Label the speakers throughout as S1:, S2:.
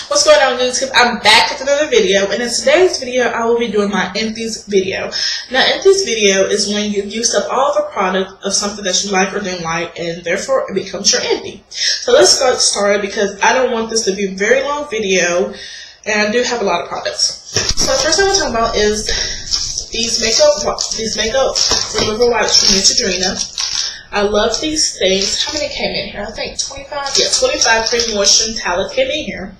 S1: What's going on YouTube? I'm back with another video, and in today's video I will be doing my empties video. Now empties video is when you use up all the product of something that you like or didn't like, and therefore it becomes your empty. So let's get started because I don't want this to be a very long video, and I do have a lot of products. So the first thing I'm talking about is these makeup remover wipes from Neutrogena. I love these things. How many came in here? I think 25. Yeah, 25 pre-moisturizing towelettes came in here.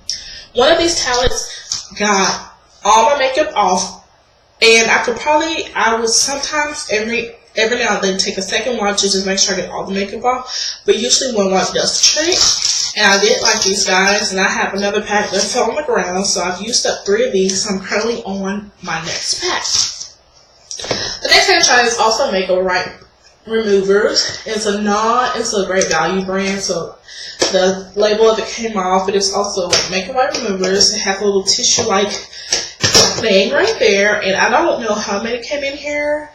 S1: One of these towelettes got all my makeup off, and I would sometimes every now and then take a second wipe to just make sure I get all the makeup off. But usually one wipe does the trick. And I did like these guys, and I have another pack that fell on the ground, so I've used up 3 of these. So I'm currently on my next pack. The next thing I'm trying is also makeup removers. It's a great value brand, so the label of it came off, but it's also makeup wipe removers. It has a little tissue-like thing right there, and I don't know how many came in here,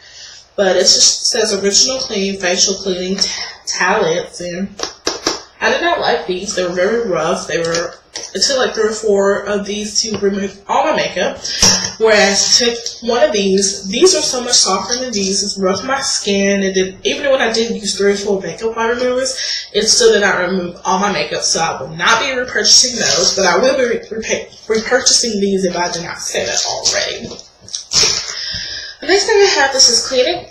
S1: but it just says original clean facial cleaning towelettes, and I did not like these. They were very rough. It took like 3 or 4 of these to remove all my makeup, whereas I took one of these. These are so much softer than these. It's rough on my skin. Even when I did use 3 or 4 makeup wipe removers, it still did not remove all my makeup, so I will not be repurchasing those, but I will be repurchasing these if I do not say that already. The next thing I have, this is Clean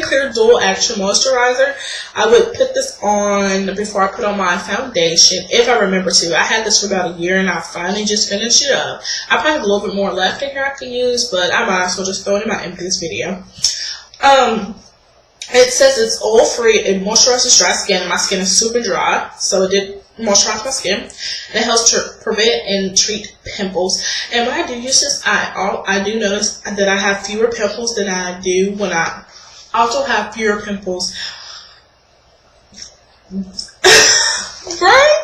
S1: & Clear Dual Action Moisturizer. I would put this on before I put on my foundation, if I remember to. I had this for about a year, and I finally just finished it up. I probably have a little bit more left in here I can use, but I might as well just throw it in my empties video. It says it's oil-free and moisturizes dry skin. My skin is super dry, so it did moisturize my skin. And it helps to prevent and treat pimples. And when I do use this, I do notice that I have fewer pimples than I do when I also have fewer pimples. Right?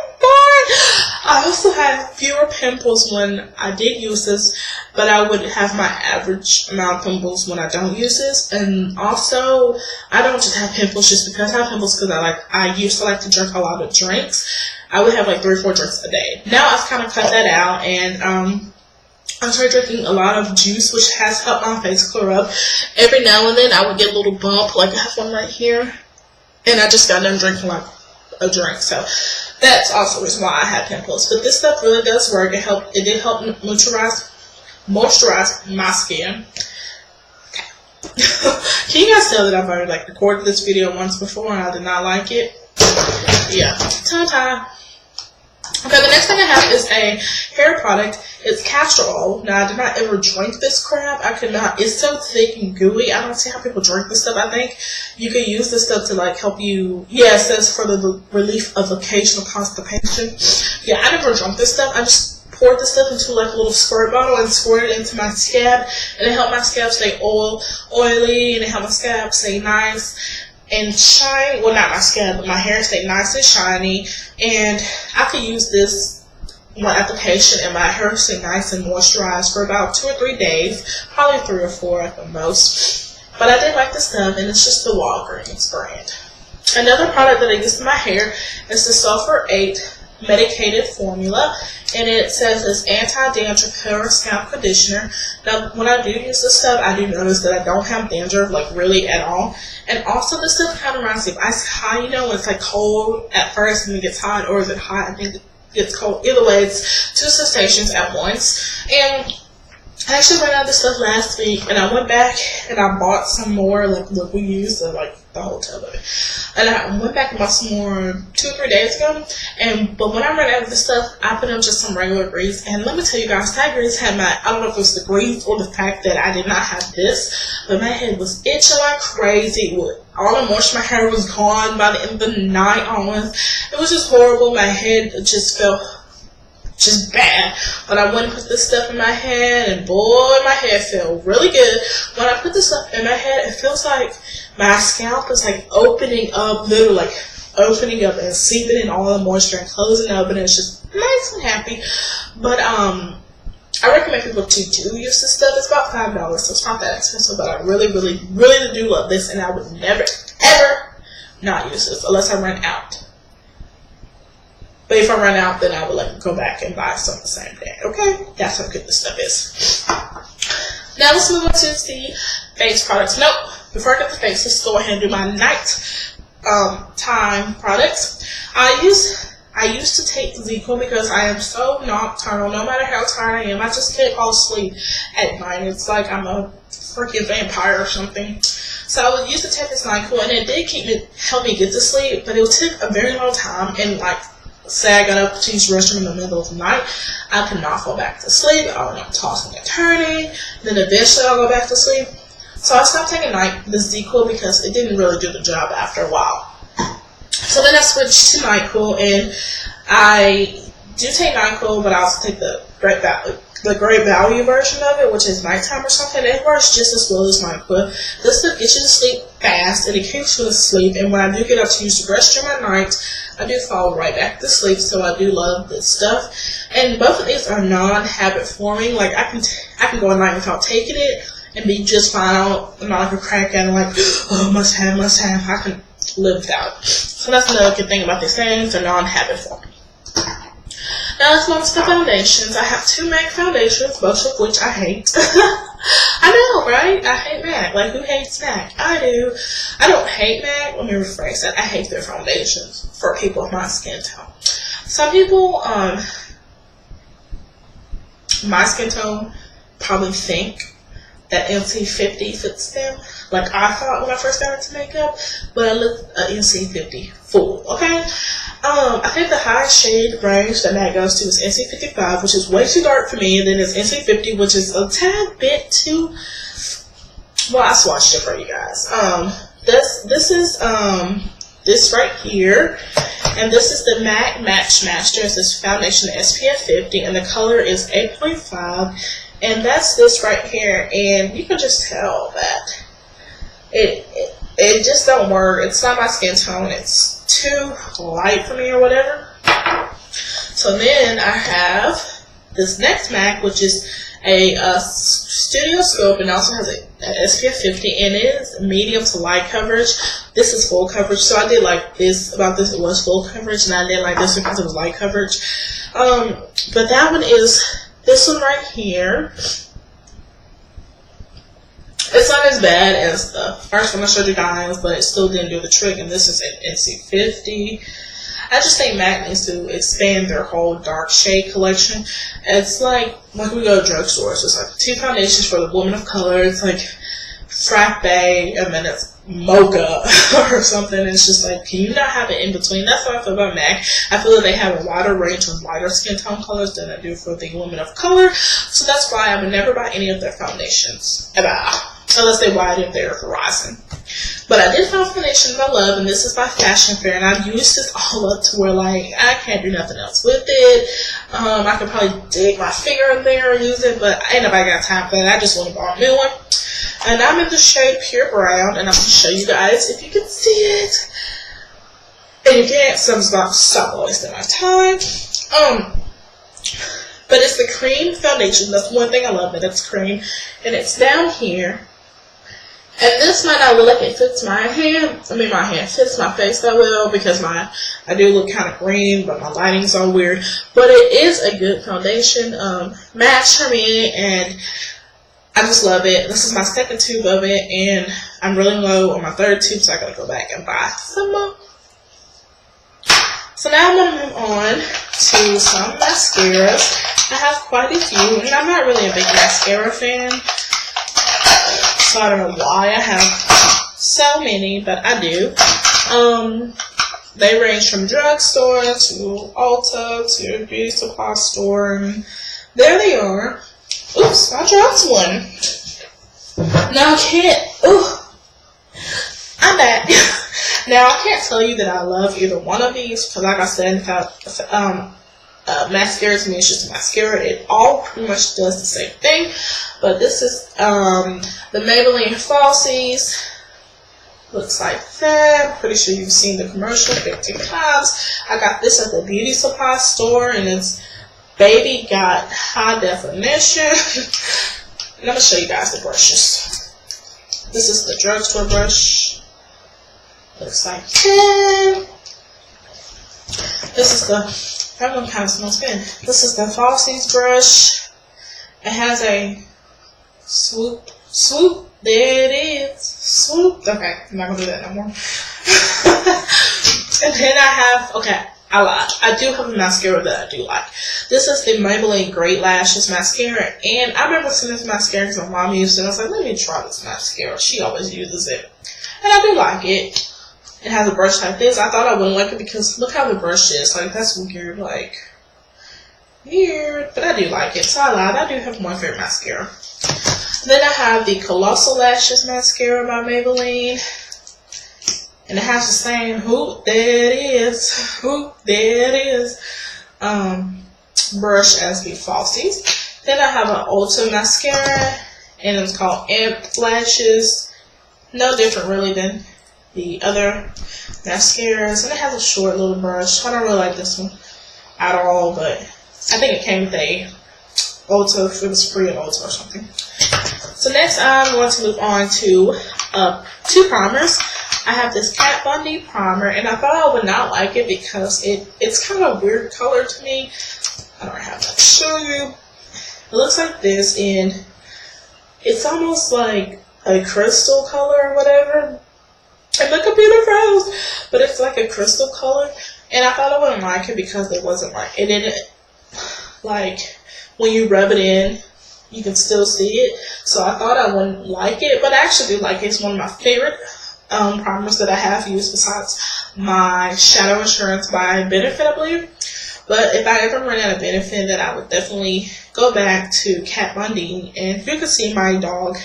S1: I also had fewer pimples when I did use this, but I would have my average amount of pimples when I don't use this. And also, I don't just have pimples just because I have pimples, because I used to like to drink a lot of drinks. I would have like 3 or 4 drinks a day. Now I've kind of cut that out, and I started drinking a lot of juice, which has helped my face clear up. Every now and then I would get a little bump, like I have one right here, and I just got done drinking like a drink, so that's also the reason why I had pimples. But this stuff really does work. It did help moisturize my skin. Okay. Can you guys tell that I've already recorded this video once before and I did not like it? Yeah. Ta-ta. Okay, the next thing I have is a hair product. It's castor oil. Now, I did not ever drink this crap. I could not. It's so thick and gooey. I don't see how people drink this stuff. I think you could use this stuff to help you. Yeah, it says for the relief of occasional constipation. Yeah, I never drank this stuff. I just poured this stuff into a little squirt bottle and squirted it into my scalp, and it helped my scalp stay oily, and it helped my scalp stay nice and shiny. Well, not my scalp, but my hair stayed nice and shiny. And I could use this one application and my hair stayed nice and moisturized for about 2 or 3 days, probably 3 or 4 at the most. But I did like the stuff, and it's just the Walgreens brand. Another product that I use in my hair is the Sulfur 8 medicated formula, and it says it's anti-dandruff hair scalp conditioner. Now, when I do use this stuff, I do notice that I don't have dandruff, really at all. And also, this stuff kind of reminds me of ice hot, when it's cold at first and it gets hot, or is it hot and it gets cold? Either way, it's 2 sensations at once. And I actually ran out of this stuff last week, and I went back and I bought some more, what we used, the whole tub of it. And I went back and bought some more 2 or 3 days ago. But when I ran out of this stuff, I put in just some regular grease. And let me tell you guys, that grease had I don't know if it was the grease or the fact that I did not have this, but my head was itching like crazy. All the moisture in my hair was gone by the end of the night almost. It was just horrible. My head just felt just bad. But I went and put this stuff in my head, and boy, my head felt really good. When I put this stuff in my head, it feels like my scalp is opening up, literally opening up and seeping in all the moisture and closing up, and it's just nice and happy. But I recommend people to do use this stuff. It's about $5, so it's not that expensive, but I really, really, really do love this, and I would never, ever not use this unless I run out. But if I run out, then I would like go back and buy some the same day. Okay, that's how good this stuff is. Now let's move on to the face products. Nope, before I get the face, let's go ahead and do my night time products. I used to take ZQL because I am so nocturnal. No matter how tired I am, I just can't fall asleep at night. It's like I'm a freaking vampire or something. So I used to take this NyQuil, and it did help me get to sleep, but it would take a very long time. And like, say I got up to use the restroom in the middle of the night, I could not fall back to sleep. I would tossing and turning, then eventually I'll go back to sleep. So I stopped taking this ZQL because it didn't really do the job after a while. So then I switched to NyQuil, and I do take NyQuil, but I also take the great value version of it, which is nighttime or something. It works just as well as NyQuil. This stuff gets you to sleep fast, and it keeps you to sleep. And when I do get up to use the restroom at night, I do fall right back to sleep. So I do love this stuff. And both of these are non-habit forming. Like I can go a night without taking it and be just fine. I'm not like a crack addict, like, oh, must have. I can live without it. So that's another good thing about these things. They're non-habit forming. Now let's move on to the foundations. I have 2 MAC foundations, both of which I hate. I know, right? I hate MAC. Like, who hates MAC? I do. I don't hate MAC. Let me rephrase that. I hate their foundations for people of my skin tone. Some people, my skin tone, probably think that NC50 fits them. Like I thought when I first got into makeup, but I look NC50 full, okay? I think the highest shade range that MAC goes to is NC55, which is way too dark for me, and then it's NC50, which is a tad bit too, well, I swatched it for you guys. This is this right here, and this is the MAC Match Master. It's this foundation SPF 50, and the color is 8.5, and that's this right here, and you can just tell that it just don't work. It's not my skin tone. It's too light for me or whatever. So then I have this next MAC, which is a studio scope, and also has a SPF 50, and it is medium to light coverage. This is full coverage, so I did like this about this. It was full coverage, and I did like this because it was light coverage. But that one is this one right here. It's not as bad as the first one I showed you guys, but it still didn't do the trick, and this is an NC50. I just think MAC needs to expand their whole dark shade collection. It's like we go to drugstores. It's like 2 foundations for the woman of color. It's like frappe, and then it's mocha or something. It's just like, can you not have it in between? That's what I feel about MAC. I feel that they have a wider range of lighter skin tone colors than I do for the women of color. So that's why I would never buy any of their foundations ever, unless they widen their horizon. But I did find foundations I love, and this is by Fashion Fair, and I've used this all up to where like I can't do nothing else with it. I could probably dig my finger in there and use it, but ain't nobody got time for that. I just want to buy a new one. And I'm in the shade Pure Brown, and I'm going to show you guys if you can see it. And you can't, so I'm just about to stop wasting my time. But it's the cream foundation. That's one thing I love, that it's cream. And it's down here. And this might not look like it fits my hand. I mean, my hand fits my face that well because I do look kind of green, but my lighting's all weird. But it is a good foundation match for me, and I just love it. This is my second tube of it, and I'm really low on my third tube, so I gotta go back and buy some more. So now I'm gonna move on to some mascaras. I have quite a few, and I'm not really a big mascara fan. So I don't know why I have so many, but I do. They range from drugstore to Ulta to beauty supply store, and there they are. Oops, I dropped one. Now I can't. Ooh, I'm back. Now I can't tell you that I love either one of these because, like I said, mascara to me is just a mascara. It all pretty much does the same thing. But this is the Maybelline Falsies. Looks like that. I'm pretty sure you've seen the commercial 50 times. I got this at the beauty supply store, and it's Baby Got High Definition. And I'm going to show you guys the brushes. This is the drugstore brush. Looks like that. This is the That one kind of smells good. This is the Falsies brush. It has a swoop. There it is. Swoop. Okay, I'm not gonna do that no more. And then I have, okay, I lied. I do have a mascara that I do like. This is the Maybelline Great Lashes mascara, and I remember seeing this mascara because my mom used it, and I was like, let me try this mascara. She always uses it, and I do like it. It has a brush like this. I thought I wouldn't like it because look how the brush is. Like, that's weird. Like, weird. But I do like it. So I lied. I do have one favorite mascara. Then I have the Colossal Lashes mascara by Maybelline. And it has the same hoop, there it is. Hoop, there it is. Brush as the Falsies. Then I have an Ulta mascara. And it's called Empties Lashes. No different really than the other mascaras, and it has a short little brush. I don't really like this one at all, but I think it came with a Ulta, if it was free at Ulta or something. So next I'm going to move on to two primers. I have this Kat Von D primer, and I thought I would not like it because it's kind of a weird color to me. I don't have that to show you. It looks like this, and it's almost like a crystal color or whatever. And my computer froze, but it's like a crystal color, and I thought I wouldn't like it because it wasn't like, it didn't, like, when you rub it in, you can still see it, so I thought I wouldn't like it, but I actually do like it. It's one of my favorite primers that I have used besides my Shadow Insurance by Benefit, I believe. But if I ever run out of Benefit, then I would definitely go back to Kat Von D, and you can see my dog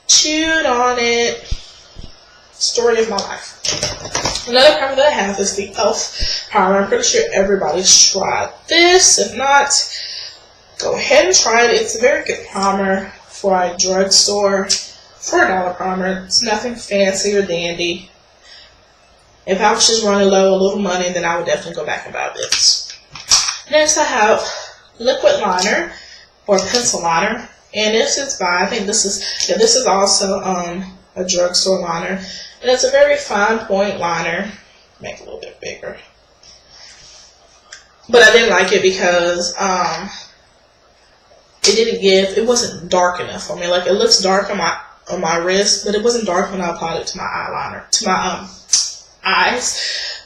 S1: chewed on it. Story of my life. Another primer that I have is the e.l.f. primer. I'm pretty sure everybody's tried this. If not, go ahead and try it. It's a very good primer for a drugstore. $4 primer. It's nothing fancy or dandy. If I was just running low a little money, then I would definitely go back and buy this. Next I have liquid liner or pencil liner. And this is by, I think this is also a drugstore liner. And it's a very fine point liner. Make it a little bit bigger. But I didn't like it because it wasn't dark enough for me. Like, it looks dark on my wrist, but it wasn't dark when I applied it to my eyeliner, to my eyes.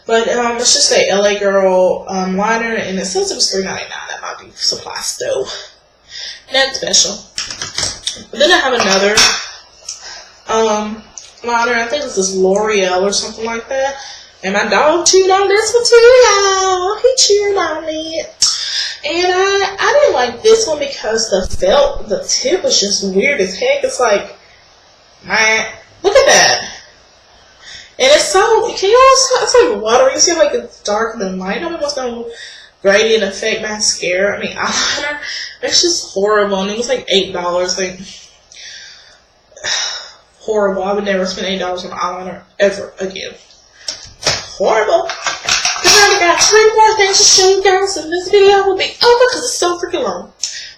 S1: But it's just a LA Girl liner, and it says it was $3.99. That might be supply still. Nothing special. But then I have another liner. I think this is L'Oreal or something like that. And my dog chewed on this one too, y'all. He chewed on it. And I didn't like this one because the tip was just weird as heck. It's like, man, look at that. And it's so, it's like watery. You see like it's darker than light. I don't know what's no gradient effect mascara. I mean, eyeliner. It's just horrible. And it was like $8. Like, horrible. I would never spend $8 on eyeliner ever again. Horrible. Because I already got 3 more things to show you guys, and this video will be over because it's so freaking long.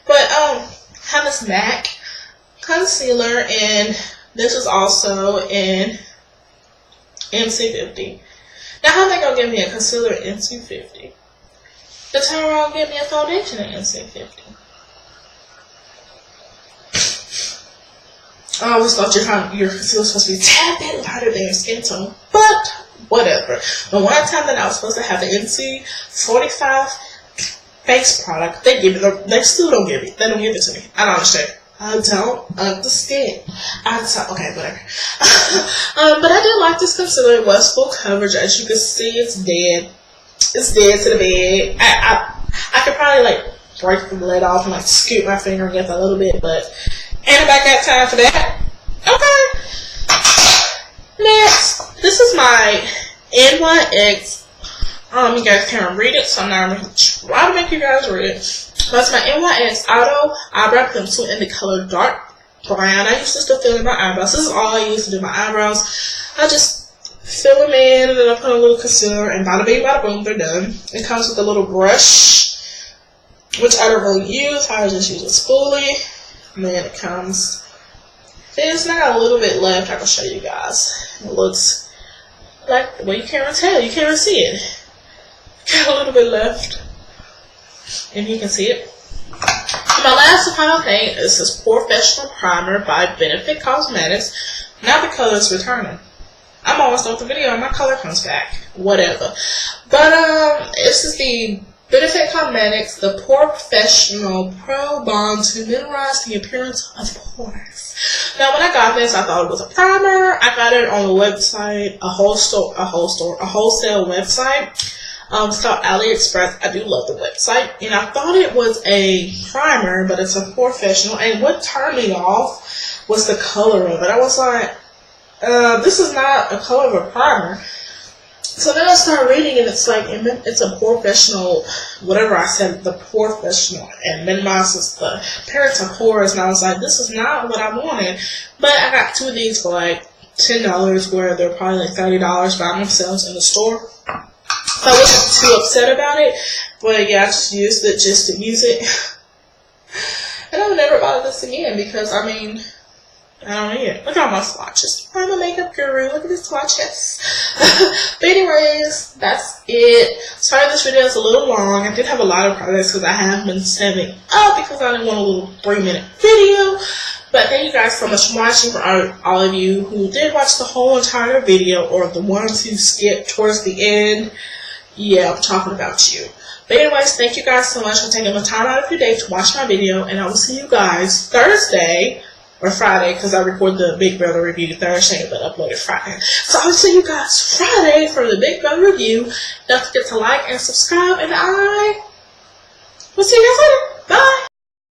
S1: But have this MAC concealer, and this is also in MC50. Now, how are they gonna give me a concealer in MC50? The turn around give me a foundation in MC50. I always thought your concealer was supposed to be a tad bit lighter than your skin tone, but whatever. The one time that I was supposed to have the NC45 face product, they still don't give it. They don't give it to me. I don't understand. I don't understand. Okay, whatever. But I did like this concealer. It was full coverage. As you can see, it's dead. It's dead to the bed. I could probably like break the lid off and like scoot my finger against a little bit, but ain't nobody got time for that. Okay. Next, this is my NYX. You guys can't read it, so I'm not going to try to make you guys read it. That's my NYX Auto Eyebrow Pencil in the color dark brown. I use this to fill in my eyebrows. This is all I use to do my eyebrows. I just fill them in, and then I put a little concealer, and bada bing, bada boom, they're done. It comes with a little brush, which I don't really use. I just use a spoolie. And then it comes this, and I got a little bit left. I can show you guys. It looks like, well, you can't really tell. You can't really see it. Got a little bit left. if you can see it. My last and final thing is this Professional Primer by Benefit Cosmetics. Now the color is returning. I'm almost done with the video and my color comes back. Whatever. But this is the Benefit Cosmetics, the Professional Pro Bond to minimize the appearance of pores. Now when I got this, I thought it was a primer. I got it on a website, a wholesale website. It's called AliExpress. I do love the website. And I thought it was a primer, but it's a professional. And what turned me off was the color of it. I was like, this is not a color of a primer. So then I started reading, and it's like, it's a professional, whatever I said, the professional, and minimizes the appearance of pores. And I was like, this is not what I wanted. But I got 2 of these for like $10, where they're probably like $30 by themselves in the store. So I wasn't too upset about it, but yeah, I just used it just to use it. And I would never buy this again because, I mean, I don't need it. Look at all my swatches. I'm a makeup guru. Look at these swatches. But anyways, that's it. Sorry this video is a little long. I did have a lot of products because I have been saving up because I didn't want a little 3-minute video. But thank you guys so much for watching. For all of you who did watch the whole entire video, or the ones who skipped towards the end, yeah, I'm talking about you. But anyways, thank you guys so much for taking the time out of your day to watch my video. And I will see you guys Thursday. Or Friday, because I record the Big Brother review Thursday, but upload it Friday. So I will see you guys Friday for the Big Brother review. Don't forget to like and subscribe, and I will see you guys later. Bye!